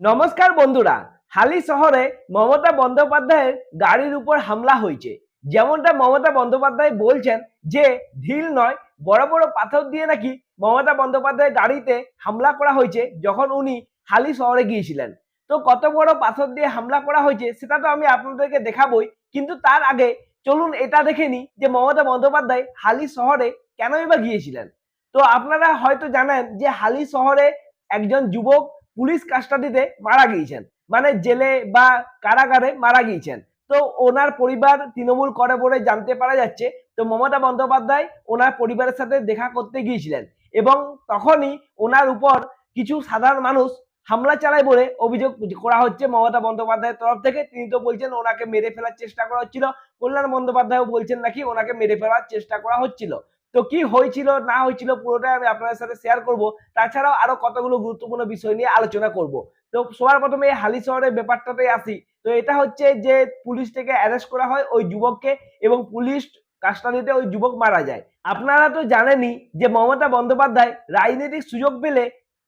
নমস্কার বন্ধুরা, হালি শহরে মমতা বন্দ্যোপাধ্যায়ের গাড়ির উপর হামলা হয়েছে। যেমনটা মমতা বন্দ্যোপাধ্যায় বলছেন যে ঢিল নয়, বড় বড় পাথর দিয়ে নাকি মমতা বন্দ্যোপাধ্যায়ের গাড়িতে হামলা করা হয়েছে যখন উনি হালি শহরে গিয়েছিলেন। তো কত বড় পাথর দিয়ে হামলা করা হয়েছে সেটা তো আমি আপনাদেরকে দেখাবই, কিন্তু তার আগে চলুন এটা দেখে নিই যে মমতা বন্দ্যোপাধ্যায় হালি শহরে কেনই বা গিয়েছিলেন। তো আপনারা হয়তো জানেন যে হালি শহরে একজন যুবক পুলিশ কাস্টাডিতে মারা গিয়েছেন, মানে জেলে বা কারাগারে মারা গিয়েছেন। তো ওনার পরিবার তৃণমূল করে বলে জানতে পারা যাচ্ছে। তো মমতা বন্দ্যোপাধ্যায় ওনার পরিবারের সাথে দেখা করতে গিয়েছিলেন এবং তখনই ওনার উপর কিছু সাধারণ মানুষ হামলা চালায় বলে অভিযোগ করা হচ্ছে মমতা বন্দ্যোপাধ্যায়ের তরফ থেকে। তিনি তো বলছেন ওনাকে মেরে ফেলার চেষ্টা করা হচ্ছিল, কল্যাণ বন্দ্যোপাধ্যায়ও বলছেন নাকি ওনাকে মেরে ফেলার চেষ্টা করা হচ্ছিল। তো কি হয়েছিল না হয়েছিল পুরোটাই আমি আপনাদের সাথে শেয়ার করব। তাছাড়াও আরো কতগুলো গুরুত্বপূর্ণ বিষয় নিয়ে আলোচনা করব। তো সবার প্রথমে এই হালি শহরের ব্যাপারটাতে আসি। তো এটা হচ্ছে যে পুলিশ থেকে অ্যারেস্ট করা হয় ওই যুবককে এবং পুলিশ কাস্টাডিতে ওই যুবক মারা যায়। আপনারা তো জানেনই যে মমতা বন্দ্যোপাধ্যায় রাজনৈতিক সুযোগ পেলে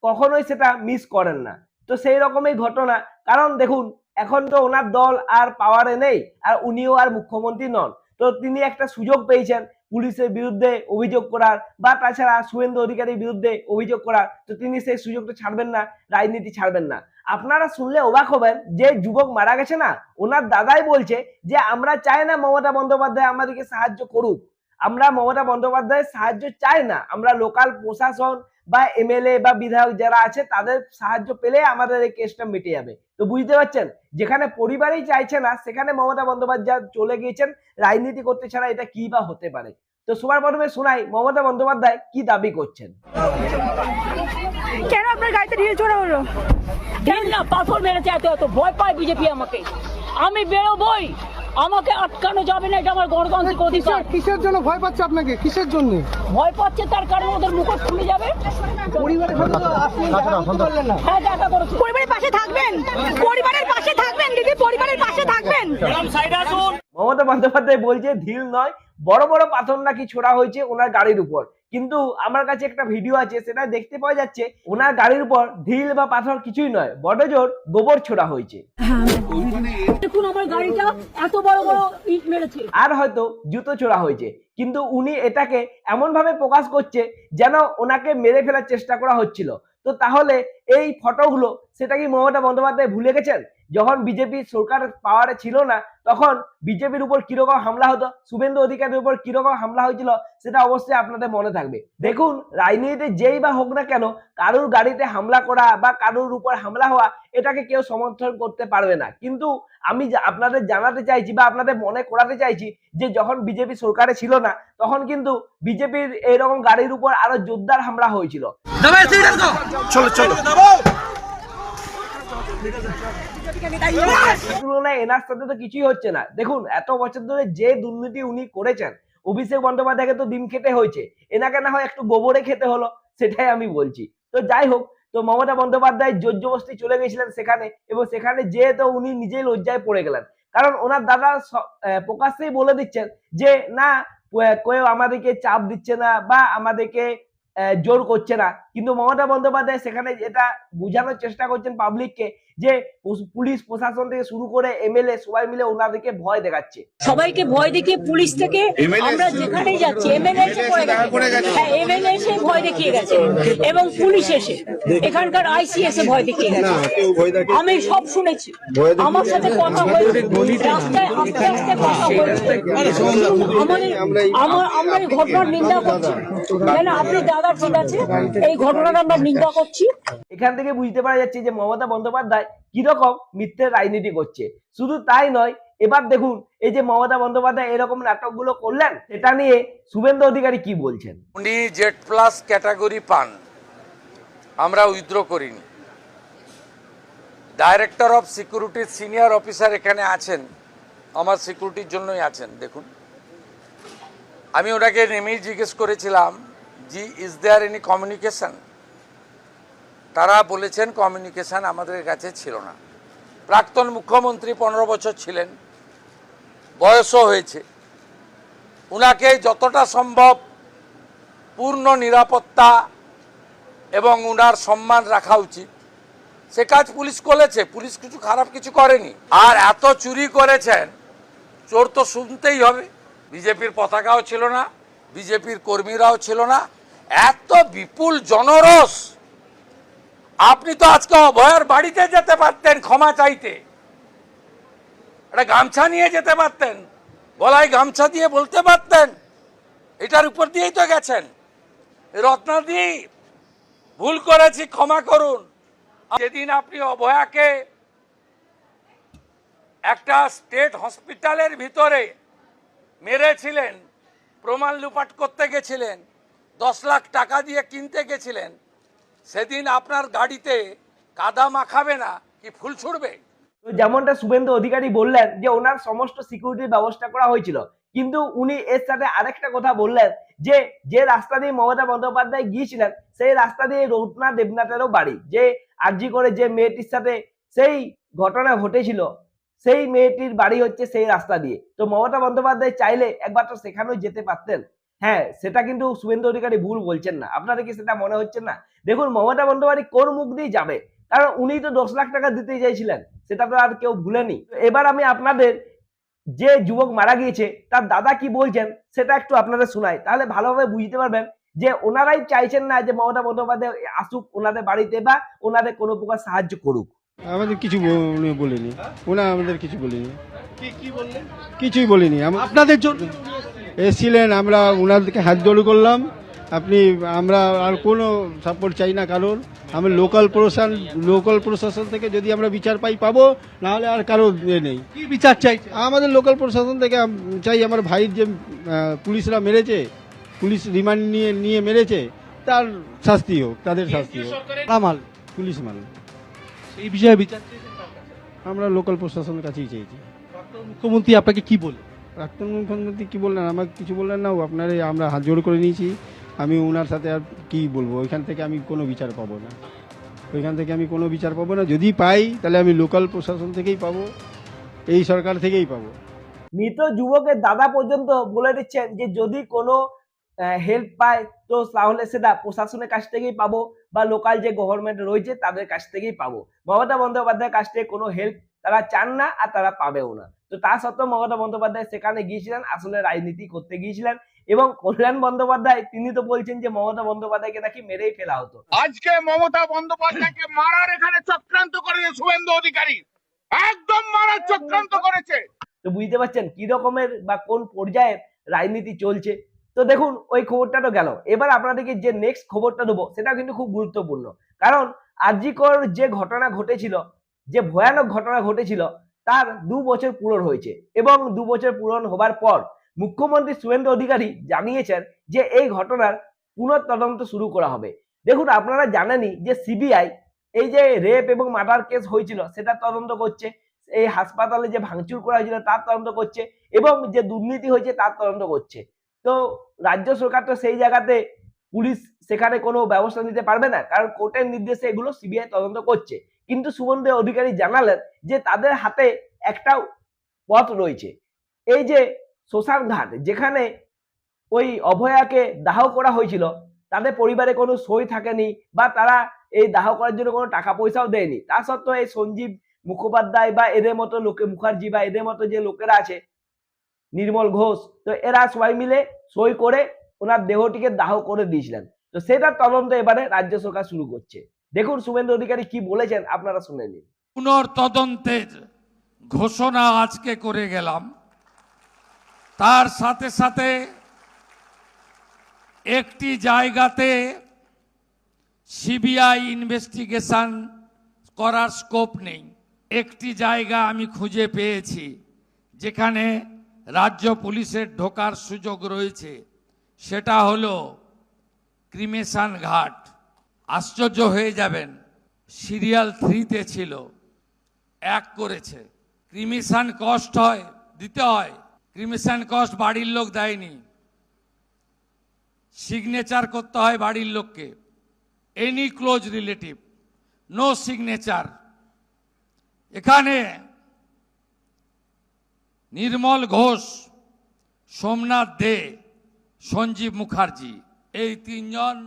কখনোই সেটা মিস করেন না। তো সেই রকমই ঘটনা, কারণ দেখুন এখন তো ওনার দল আর পাওয়ারে নেই আর উনিও আর মুখ্যমন্ত্রী নন। তো তিনি একটা সুযোগ পেয়েছেন পুলিশের বিরুদ্ধে অভিযোগ করার বা তাছাড়া শুভেন্দু অধিকারীর বিরুদ্ধে অভিযোগ করার। তো তিনি সেই সুযোগটা ছাড়বেন না, রাজনীতি ছাড়বেন না। আপনারা শুনলে অবাক হবেন যে যুবক মারা গেছে না, ওনার দাদাই বলছে যে আমরা চাই না মমতা বন্দ্যোপাধ্যায় আমাদেরকে সাহায্য করুক, আমরা মমতা বন্দ্যোপাধ্যায়ের সাহায্য চাই না, আমরা লোকাল প্রশাসন বা এমএলএ বা বিধায়ক যারা আছে তাদের সাহায্য পেলে আমাদের এই কেসটা মিটে যাবে। তো বুঝতে পারছেন, যেখানে পরিবারই চাইছে না সেখানে মমতা বন্দ্যোপাধ্যায় চলে গিয়েছেন রাজনীতি করতে, ছাড়া এটা কি বা হতে পারে। তো সবার প্রথমে শোনাই মমতা বন্দ্যোপাধ্যায় কি দাবি করছেন। কেন আপনার গাড়িতে ঢিল ছোড়া হলো? ঢিল না, পাথর মেরেছে। এত ভয় পায় বিজেপি আমাকে। আমি বেরোবই, আমাকে আটকানো যাবে না, এটা আমার গণতান্ত্রিক অধিকার। কিসের জন্য ভয় পাচ্ছে আপনাকে? কিসের জন্য ভয় পাচ্ছে তার কারণে ওদের মুখোশ খুলে যাবে। পরিবারের সাথে তো আপনি দেখা করতে পারলেন না। হ্যাঁ, দেখা করেছি। পরিবারের পাশে থাকবেন, পরিবারের পাশে থাকবেন দিদি, পরিবারের পাশে থাকবেন। মমতা বন্দ্যোপাধ্যায় বলছে ঢিল নয়, বড় বড় পাথর নাকি ছোড়া হয়েছে ওনার গাড়ির উপর। কিন্তু আমার কাছে একটা ভিডিও আছে, সেটা দেখতে পাওয়া যাচ্ছে ওনার গাড়ির উপর ঢিল বা পাথর কিছুই নয়, বড় জোর গোবর ছোড়া হয়েছে। দেখুন আমার গাড়িটা এত বড় বড় ইট মেরেছে। আর হয়তো জুতো ছোড়া হয়েছে, কিন্তু উনি এটাকে এমন ভাবে প্রকাশ করছে যেন ওনাকে মেরে ফেলার চেষ্টা করা হচ্ছিল। তো তাহলে এই ফটোগুলো সেটা কি মমতা বন্দ্যোপাধ্যায় ভুলে গেছেন? যখন বিজেপি সরকার পাওয়ারে ছিল না তখন বিজেপির উপর কিরকম হামলা হতো, শুভেন্দু অধিকারীর উপর কিরকম হামলা হয়েছিল সেটা অবশ্যই আপনাদের মনে থাকবে। দেখুন রাজনীতিতে যেই বা হোক না কেন, কারুর গাড়িতে হামলা করা বা কারুর উপর হামলা হওয়া এটাকে কেউ সমর্থন করতে পারবে না। কিন্তু আমি আপনাদের জানাতে চাইছি বা আপনাদের মনে করাতে চাইছি যে যখন বিজেপি সরকারে ছিল না তখন কিন্তু বিজেপির এইরকম গাড়ির উপর আরো জোরদার হামলা হয়েছিল। তুলনায় এনার সাথে তো কিছুই হচ্ছে না। দেখুন এত বছর ধরে যে দুর্নীতি উনি করেছেন, অভিষেক বন্দ্যোপাধ্যায়কে তো ডিম খেতে হয়েছে, এনাকে না হয় একটু গোবরে খেতে হলো, সেটাই আমি বলছি। তো যাই হোক, তো মমতা বন্দ্যোপাধ্যায় জোর জবরদস্তি চলে গেছিলেন সেখানে, এবং সেখানে যেয়ে তো উনি নিজেই লজ্জায় পড়ে গেলেন। কারণ ওনার দাদা প্রকাশ্যেই বলে দিচ্ছেন যে না, কেউ আমাদেরকে চাপ দিচ্ছে না বা আমাদেরকে জোর করছে না। কিন্তু মমতা বন্দ্যোপাধ্যায় সেখানে যেটা বোঝানোর চেষ্টা করছেন পাবলিককে যে পুলিশ প্রশাসন থেকে শুরু করে এমএলএ সবাই মিলে ওনাদেরকে ভয় দেখাচ্ছে। সবাইকে ভয় দেখিয়ে পুলিশ থেকে আমরা যেখানেই যাচ্ছি, এমএলএ এসে পড়ে গেছে। হ্যাঁ, এমএলএ এসে ভয় দেখিয়ে গেছে এবং পুলিশ এসে, এখানকার আইসি এসে ভয় দেখিয়ে গেছে। আমি সব শুনেছি, আমার সাথে কথা হয়েছে, রাস্তায় আস্তে আস্তে কথা হয়েছে। আমরা এই ঘটনার নিন্দা করছি, কেন আপনি দাদা ঠিক আছে, এই ঘটনাটা আমরা নিন্দা করছি। এখান থেকে বুঝতে পারা যাচ্ছে যে মমতা বন্দ্যোপাধ্যায় কিরকম মিথ্যে রাজনীতি করছে। শুধু তাই নয়, এবার দেখুন এই যে মমতা বন্দ্যোপাধ্যায় এরকম নাটকগুলো করলেন, এটা নিয়ে শুভেন্দু অধিকারী কি বলছেন। উনি জেড প্লাস ক্যাটাগরি পান, আমরা উইথড্র করিনি। ডাইরেক্টর অফ সিকিউরিটির সিনিয়র অফিসার এখানে আছেন, আমার সিকিউরিটির জন্যই আছেন। দেখুন আমি ওনাকে নেমেই জিজ্ঞেস করেছিলাম জি ইজ দেয়ার এনি কমিউনিকেশন। তারা বলেছেন কমিউনিকেশন আমাদের কাছে ছিল না। প্রাক্তন মুখ্যমন্ত্রী 15 বছর ছিলেন, বয়সও হয়েছে, উনাকে যতটা সম্ভব পূর্ণ নিরাপত্তা এবং উনার সম্মান রাখা উচিত। সে কাজ পুলিশ করেছে, পুলিশ কিছু খারাপ কিছু করেনি। আর এত চুরি করেছেন, চোর তো শুনতেই হবে। বিজেপির পতাকাও ছিল না, বিজেপির কর্মীরাও ছিল না, এত বিপুল জনরোষ। আপনি তো আজকে অভয়ার বাড়িতে যেতে পারতেন ক্ষমা চাইতে, একটা গামছা নিয়ে যেতে পারতেন, গলায় গামছা দিয়ে বলতে পারতেন এটার উপর দিয়েই তো গেছেন, রত্নাদি ভুল করেছি ক্ষমা করুন। যেদিন আপনি অভয়াকে একটা স্টেট হসপিটালের ভিতরে মেরেছিলেন, প্রমাণ লুপাট করতে গেছিলেন, 10 লাখ টাকা দিয়ে কিনতে গেছিলেন, সেদিন আপনার গাড়িতে কাদা মাখাবে না কি ফুল ছুড়বে? তো যেমনটা শুভেন্দু অধিকারী বললেন যে ওনার সমস্ত সিকিউরিটির ব্যবস্থা করা হয়েছিল, কিন্তু উনি এর সাথে আরেকটা কথা বললেন যে যে রাস্তা দিয়ে মমতা বন্দ্যোপাধ্যায় গিয়েছিলেন সেই রাস্তা দিয়ে রৌদ্রনাথ দেবনাথেরও বাড়ি, যে আরজি করে যে মেয়েটির সাথে সেই ঘটনা ঘটেছিল সেই মেয়েটির বাড়ি হচ্ছে সেই রাস্তা দিয়ে। তো মমতা বন্দ্যোপাধ্যায় চাইলে একবার তো সেখানেও যেতে পারতেন। হ্যাঁ, সেটা কিন্তু শুভেন্দু অধিকারী ভুল বলছেন না। আপনাদের কি সেটা মনে হচ্ছে না? দেখুন মমতা বন্দ্যোপাধ্যায় কোন মুখ দিয়ে যাবে, কারণ উনি তো 10 লাখ টাকা দিতে চাইছিলেন, সেটা তো আর কেউ ভুলেনি। এবার আমি আপনাদের যে যুবক মারা গিয়েছে তার দাদা কি বলছেন সেটা একটু আপনাদের শোনাই, তাহলে ভালোভাবে বুঝতে পারবেন যে ওনারাই চাইছেন না যে মমতা বন্দ্যোপাধ্যায় আসুক ওনাদের বাড়িতে বা ওনাদের কোনো প্রকার সাহায্য করুক। আমাদের কিছু উনি বলেনি, ওনা আমাদের কিছু বলেনি, কিছুই বলেনি। আপনাদের জন্য এসেছিলেন, আমরা ওনাদেরকে হাত জোড় করলাম। আমরা আর কোনো সাপোর্ট চাই না কারোর। আমি লোকাল প্রশাসন থেকে যদি আমরা বিচার পাই পাবো, নাহলে আর কারো নেই। কি বিচার চাইছে? আমাদের লোকাল প্রশাসন থেকে চাই আমার ভাইয়ের যে পুলিশরা মেরেছে, পুলিশ রিমান্ড নিয়ে মেরেছে, তার শাস্তি হোক, তাদের শাস্তি হোক। মাল পুলিশ মানে এই বিষয়ে বিচার চাইছেন কার কাছে? আমরা লোকাল প্রশাসনের কাছেই চেয়েছি। মুখ্যমন্ত্রী আপনাকে কি বলে? প্রাক্তন মুখ্যমন্ত্রী কি বললেন? আমাকে কিছু বললেন না। আমরা হাত জোড় করে নিয়েছি। আমি ওনার সাথে আর কি বলবো? ওইখান থেকে আমি কোনো বিচার পাবো না। যদি পাই তাহলে আমি লোকাল প্রশাসন থেকেই পাবো, এই সরকার থেকেই পাবো। মৃত যুবকের দাদা পর্যন্ত বলে দিচ্ছেন যে যদি কোনো হেল্প পায় তো তাহলে সেটা প্রশাসনের কাছ থেকেই পাবো বা লোকাল যে গভর্নমেন্ট রয়েছে তাদের কাছ থেকেই পাবো। মমতা বন্দ্যোপাধ্যায়ের কাছ থেকে কোনো হেল্প তারা চান না আর তারা পাবেও না। তো তা সত্ত্বেও মমতা বন্দ্যোপাধ্যায় সেখানে গিয়েছিলেন, আসলে রাজনীতি করতে গিয়েছিলেন। এবং কল্যাণ বন্দ্যোপাধ্যায় তিনি তো বলছেন যে মমতা বন্দ্যোপাধ্যায়কে নাকি মেরেই ফেলা হতো। আজকে মমতা বন্দ্যোপাধ্যায়কে মারার এখানে চক্রান্ত করেছে শুভেন্দু অধিকারী, একদম মারার চক্রান্ত করেছে। তো বুঝতে পারছেন কি রকমের বা কোন পর্যায়ের রাজনীতি চলছে। তো দেখুন ওই খবরটা তো গেল, এবার আপনাদেরকে যে নেক্সট খবরটা দেবো সেটা কিন্তু খুব গুরুত্বপূর্ণ, কারণ আরজিকর যে ঘটনা ঘটেছিল, যে ভয়ানক ঘটনা ঘটেছিল, তার 2 বছর পূরণ হয়েছে এবং 2 বছর পূরণ হবার পর মুখ্যমন্ত্রী শুভেন্দু অধিকারী জানিয়েছেন যে এই ঘটনার পুনঃতদন্ত শুরু করা হবে। দেখুন আপনারা জানেনই যে সিবিআই এই যে রেপ এবং মার্ডার কেস হয়েছিল সেটা তদন্ত করছে, এই হাসপাতালে যে ভাঙচুর করা হয়েছিল তার তদন্ত করছে এবং যে দুর্নীতি হয়েছে তার তদন্ত করছে। তো রাজ্য সরকার তো সেই জায়গাতে পুলিশ সেখানে কোনো ব্যবস্থা নিতে পারবে না, কারণ কোর্টের নির্দেশে এগুলো সিবিআই তদন্ত করছে। কিন্তু শুভেন্দু অধিকারী জানালেন যে তাদের হাতে একটা পথ রয়েছে, এই যে শ্মশান ঘাট যেখানে ওই অভয়াকে দাহ করা হয়েছিল তাদের পরিবারে কোনো সই থাকেনি বা তারা এই দাহ করার জন্য কোনো টাকা পয়সাও দেয়নি। তা সত্ত্বেও এই সঞ্জীব মুখোপাধ্যায় বা এদের মতো মুখার্জি বা এদের মতো যে লোকেরা আছে, নির্মল ঘোষ, তো এরা সবাই মিলে সই করে ওনার দেহটিকে দাহ করে দিয়েছিলেন। তো সেটার তদন্ত এবারে রাজ্য সরকার শুরু করছে। দেখুন শুভেন্দু অধিকারী কি বলেছেন আপনারা শুনে নিন। পুনর্তদন্তের ঘোষণা আজকে করে গেলাম, তার সাথে সাথে একটি জায়গাতে সিবিআই ইনভেস্টিগেশন করার স্কোপ নেই। একটি জায়গা আমি খুঁজে পেয়েছি যেখানে রাজ্য পুলিশের ঢোকার সুযোগ রয়েছে, সেটা হলো ক্রিমেশন ঘাট। আশ্চর্য হয়ে যাবেন, সিরিয়াল 3-তে ছিল, 1 করেছে। ক্রিমেশন কস্ট হয়, দিতে হয়। ক্রিমেশন কস্ট বাড়ির লোক দেয়নি, সিগনেচার করতে হয় বাড়ির লোককে, any close relative, no signature. এখানে নির্মল ঘোষ, সোমনাথ দে, সঞ্জীব মুখার্জি, এই 3 জন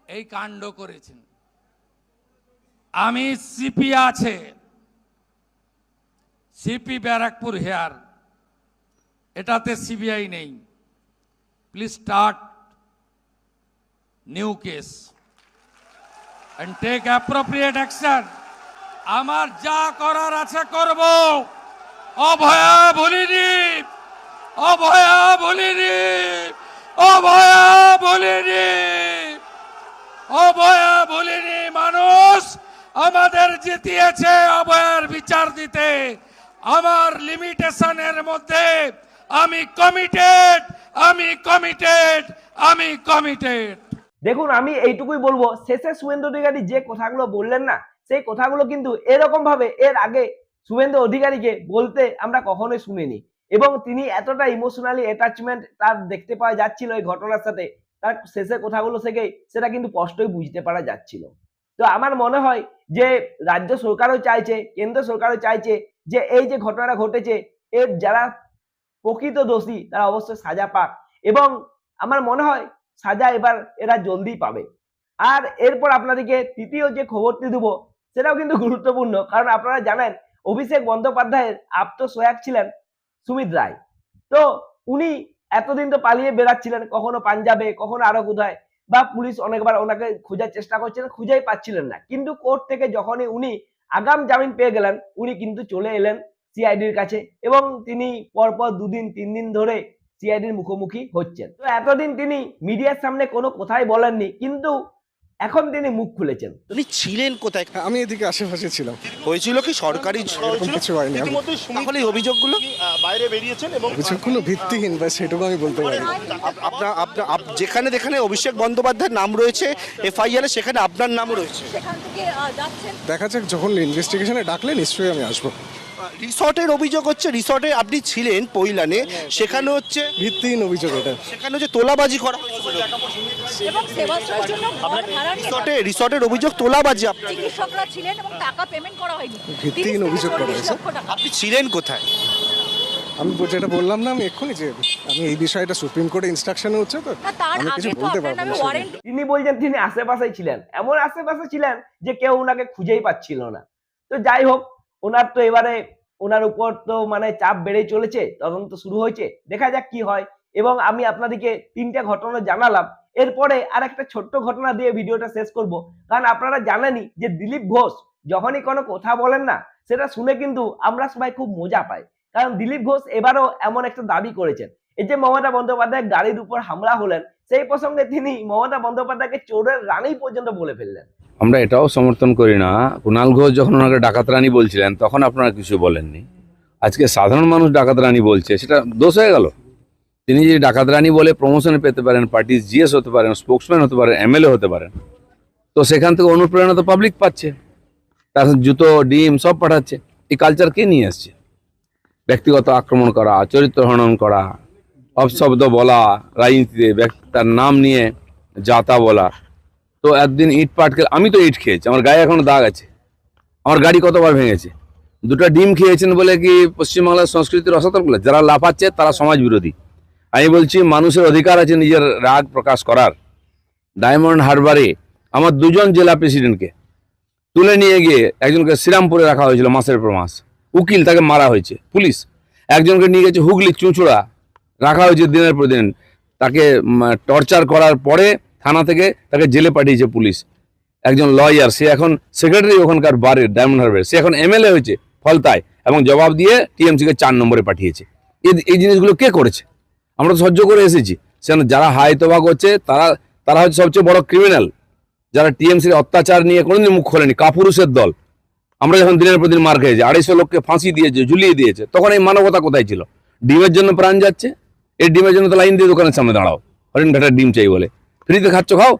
এই কাণ্ড করেছেন। আমি সিপি আছে, সিপি ব্যারাকপুর হেয়ার, এটাতে সিবিআই নেই। Please start new case and take appropriate action. আমার যা করার আছে করব। অভয়া বলিনি, অভয়া বলিনি, অভয়া বলিনি, অভয়া বলিনি। মানুষ আমাদের জিতিয়েছে অভয়ার বিচার দিতে। আমার লিমিটেশনের মধ্যে আমি কমিটেড, আমি কমিটেড, আমি কমিটেড। দেখুন, আমি এইটুকুই বলবো, শেষে শুভেন্দু অধিকারী যে কথাগুলো বললেন না, সেই কথাগুলো কিন্তু এরকম ভাবে এর আগে শুভেন্দু অধিকারীকে বলতে আমরা কখনোই শুনিনি, এবং তিনি এতটা ইমোশনালি অ্যাটাচমেন্ট তার দেখতে পাওয়া যাচ্ছিল এই ঘটনার সাথে, তার শেষের কথাগুলো থেকে সেটা কিন্তু স্পষ্টই বুঝতে পারা যাচ্ছিল। তো আমার মনে হয় যে রাজ্য সরকারও চাইছে, কেন্দ্র সরকারও চাইছে যে এই যে ঘটনাটা ঘটেছে এর যারা প্রকৃত দোষী তারা অবশ্যই সাজা পাক, এবং আমার মনে হয় সাজা এবার এরা জলদি পাবে। আর এরপর আপনাদেরকে তৃতীয় যে খবরটি দেবো সেটাও কিন্তু গুরুত্বপূর্ণ, কারণ আপনারা জানেন অভিষেক বন্দ্যোপাধ্যায়ের আপ্তসহায়ক ছিলেন সুমিত রায়। তো উনি এতদিন তো পালিয়ে বেড়াচ্ছিলেন, কখনো পাঞ্জাবে, কখনো আরো কোথায়, বা পুলিশ অনেকবার ওনাকে খোঁজার চেষ্টা করছিলেন, খুঁজেই পাচ্ছিলেন না। কিন্তু কোর্ট থেকে যখনই উনি আগাম জামিন পেয়ে গেলেন, উনি কিন্তু চলে এলেন সিআইডির কাছে, এবং তিনি পরপর 2 দিন 3 দিন ধরে সিআইডির মুখোমুখি হচ্ছেন। তো এতদিন তিনি মিডিয়ার সামনে কোনো কথাই বলেননি, কিন্তু এখন তিনি মুখ খুলেছেন। উনি ছিলেন কোথায়? আমি এদিকে আশেপাশে ছিলাম। হয়েছিল কি সরকারি এরকম কিছু হয়নি। তাহলে এই অভিযোগগুলো বাইরে বেরিয়েছেন এবং অভিযোগগুলো ভিত্তিহীন, বা সেটুকু আমি বলতে পারি। যেখানে যেখানে অভিষেক বন্দ্যোপাধ্যায়ের নাম রয়েছে এফআইআর সেখানে আপনার নামও রয়েছে। সেখান থেকে যাচ্ছেন। দেখা যাক, যখন ইনভেস্টিগেশনে ডাকলে নিশ্চয়ই আমি আসবো। রিসর্টের অভিযোগ হচ্ছে, রিসর্টে আপনি ছিলেন পৈলানে, সেখানে হচ্ছে ভিত্তিহীন অভিযোগ এটা। সেখানে হচ্ছে তোলাবাজি করা এবং সেবাশ্রয়ের জন্য ঘর ভাড়া নিয়ে রিসর্টের অভিযোগ তোলাবাজি। চিকিৎসকরা ছিলেন এবং টাকা পেমেন্ট করা হয়নি। ভিত্তিহীন অভিযোগ করা হয়েছে। আপনি ছিলেন কোথায়? আমি যেটা বললাম না আমি এক্ষুনি, যে আমি এই বিষয়টা সুপ্রিম কোর্টে ইনস্ট্রাকশনে হচ্ছে, তো তার আমি কিছু আগে তো বলতে আপনার পারবো নামে না। ওয়ারেন্ট। তিনি বলছেন তিনি আশেপাশেই ছিলেন, এমন আশেপাশে ছিলেন যে কেউ ওনাকে খুঁজেই পাচ্ছিল না। তো যাই হোক, ওনার তো এবারে ওনার উপর তো মানে চাপ বেড়েই চলেছে, তদন্ত শুরু হয়েছে, দেখা যাক কি হয়। এবং আমি আপনাদেরকে 3টে ঘটনা জানালাম, এরপরে আর একটা ছোট্ট ঘটনা দিয়ে ভিডিওটা শেষ করব। কারণ আপনারা জানেনই যে দিলীপ ঘোষ যখনই কোনো কথা বলেন না, সেটা শুনে কিন্তু আমরা সবাই খুব মজা পাই। কারণ দিলীপ ঘোষ এবারও এমন একটা দাবি করেছেন, এই যে মমতা বন্দ্যোপাধ্যায় গাড়ির উপর হামলা হলেন, সেই প্রসঙ্গে তিনি মমতা বন্দ্যোপাধ্যায়কে চোরের রানী পর্যন্ত বলে ফেললেন। আমরা এটাও সমর্থন করি না। কুণাল ঘোষ যখন ওনাকে ডাকাত রানী বলছিলেন তখন আপনারা কিছু বলেননি। আজকে সাধারণ মানুষ ডাকাত রানী বলছে, সেটা দোষ হয়ে গেল। তিনি যদি ডাকাত রানী বলে প্রমোশনে পেতে পারেন, পার্টির জিএস হতে পারেন, স্পোক্সম্যান হতে পারেন, এমএলএ হতে পারেন, তো সেখান থেকে অনুপ্রেরণা তো পাবলিক পাচ্ছে, তার জুতো ডিম সব পাঠাচ্ছে। এই কালচার কে নিয়ে আসছে? ব্যক্তিগত আক্রমণ করা, চরিত্র হনন করা, অপশব্দ বলা, রাজনীতিতে তার নাম নিয়ে যাতা বলা। তো একদিন ইট পাট খেয়ে, আমি তো ইট খেয়েছি, আমার গায়ে এখনো দাগ আছে, আমার গাড়ি কতবার ভেঙেছে। 2টা ডিম খেয়েছেন বলে কি পশ্চিমবাংলার সংস্কৃতির অসতর্ক? যারা লাফাচ্ছে তারা সমাজ বিরোধী। আমি বলছি মানুষের অধিকার আছে নিজের রাগ প্রকাশ করার। ডায়মন্ড হারবারে আমার 2জন জেলা প্রেসিডেন্টকে তুলে নিয়ে গিয়ে একজনকে শ্রীরামপুরে রাখা হয়েছিল মাসের পর মাস, উকিল, তাকে মারা হয়েছে পুলিশ। একজনকে নিয়ে গেছে হুগলি চুঁচুড়া, রাখা হয়েছে দিনের পর দিন, তাকে টর্চার করার পরে থানা থেকে তাকে জেলে পাঠিয়েছে পুলিশ। একজন লয়ার, সে এখন সেক্রেটারি ওখানকার বারের ডায়মন্ড হারবার, সে এখন এমএলএ হয়েছে ফলতায়, এবং জবাব দিয়ে টিএমসিকে 4 নম্বরে পাঠিয়েছে। এই জিনিসগুলো কে করেছে? আমরা তো সহ্য করে এসেছি। সেখানে যারা হাই তোবা করছে তারা হচ্ছে সবচেয়ে বড় ক্রিমিনাল, যারা টিএমসির অত্যাচার নিয়ে কোনোদিন মুখ খোলেনি। কাপুরুষের দল। আমরা যখন দিনের পর দিন মার খেয়েছি, 250 লোককে ফাঁসি দিয়েছে, ঝুলিয়ে দিয়েছে, তখন এই মানবতা কোথায় ছিল? ডিমের জন্য প্রাণ যাচ্ছে, এই ডিমের জন্য তো লাইন দিয়ে দোকানের সামনে দাঁড়াও, হরিণঘাটার ডিম চাই বলে, ফ্রিতে খাচ্ছ খাও।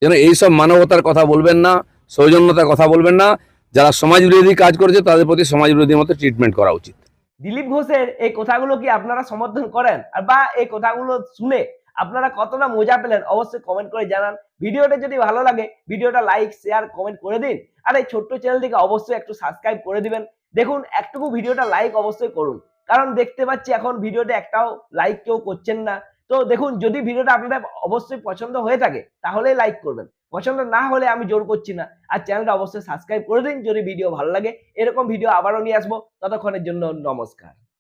যেন এইসব মানবতার কথা বলবেন না, সৌজন্যতার কথা বলবেন না। যারা সমাজ বিরোধী কাজ করেছে তাদের প্রতি সমাজ বিরোধীর মতো ট্রিটমেন্ট করা উচিত। দিলীপ ঘোষের এই কথাগুলো কি আপনারা সমর্থন করেন, আর বা এই কথাগুলো শুনে আপনারা কতটা মজা পেলেন অবশ্যই কমেন্ট করে জানান। ভিডিওটা যদি ভালো লাগে ভিডিওটা লাইক, শেয়ার, কমেন্ট করে দিন। আর এই ছোট্ট চ্যানেলটিকে অবশ্যই একটু সাবস্ক্রাইব করে দিবেন। দেখুন, একটুকু ভিডিওটা লাইক অবশ্যই করুন, কারণ দেখতে পাচ্ছি এখন ভিডিওটা একটাও লাইক কেউ করছেন না। তো দেখুন, যদি ভিডিওটা আপনাদের অবশ্যই পছন্দ হয়ে থাকে তাহলেই লাইক করবেন। পছন্দ না হলে আমি জোর করছি না। আর চ্যানেলটা অবশ্যই সাবস্ক্রাইব করে দিন যদি ভিডিও ভালো লাগে। এরকম ভিডিও আবারও নিয়ে আসবো, ততক্ষণের জন্য নমস্কার।